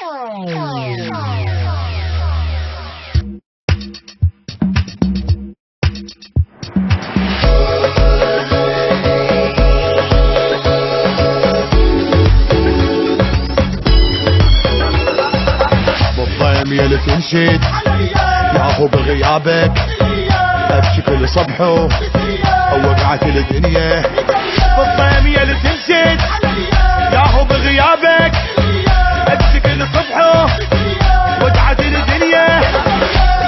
بالضيم يلي تنشد ياهو بغيابك بشكل صبحه وقعت الدنيا. بالضيم يلي تنشد ياهو بغيابك بشكل صبحه وقعت الدنيا.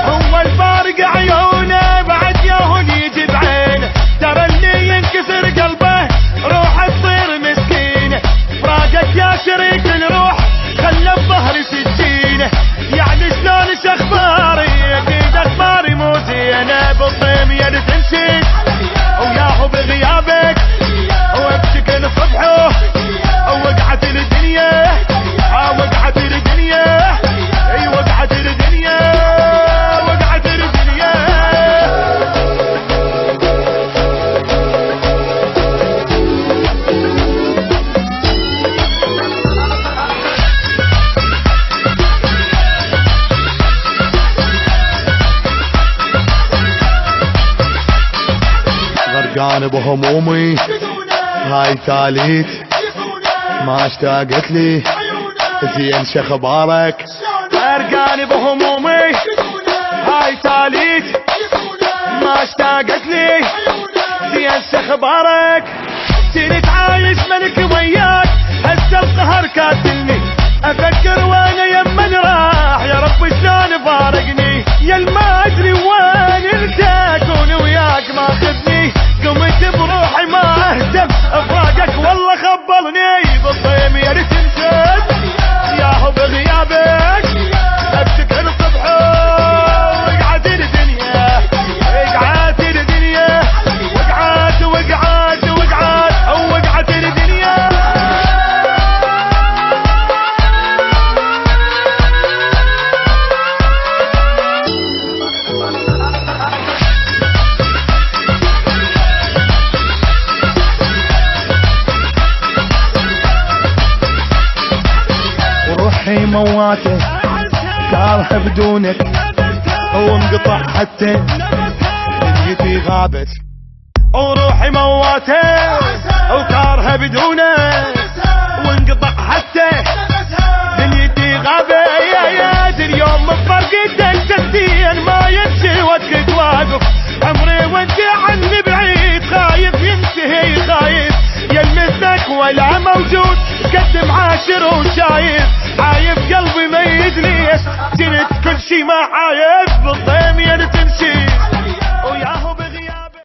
هو الفارق عيونه بعد ياهو يجي بعينه، ترى اللي ينكسر قلبه روحه تصير مسكينه. فراقك يا شريك الروح خلى الظهر سكينه، يعني شلون اخباري اكيد اخباري مو زينه. بالضيم يلي تنشد وياهو بغيابك وبشكل صبحه وقعت الدنيا. وقعت الدنيا اي وقعت الدنيا وقعت الدنيا. غرقان بهمومي هاي ثالث ما اشتاقت لي زين شخبارك. غرقان بهمومي هاي ثالث ما اشتاقت لي زين شخبارك. كنت عايش ملك وياك هسه القهر كاتلني، افكر وانا يمن راح يا رب شلون فارقني. يا ما ادري وين انت اكون وياك ما خذني، قمت بروحي ما اهتم افراقك والله خبلني. بالضيم يلي تنشد ياهو بغيابك بشكل صبحه وقعت الدنيا. وقعت الدنيا وقعت وقعت وقعت وقعت الدنيا. وروحي مواته كارهه بدونك وانقطع حتى دنيتي غابت. وروحي مواته وكارهه بدونك وانقطع حتى دنيتي غابت. يا اليوم بفرقتك جديا ما يمشي وقت واقف عمري وانت عني بعيد، خايف ينتهي خايف يلمسك ولا موجود قد معاشر وشايف. عايف قلبي ما يدري كنت كل شي ما عايف. بالضيم يلي تمشي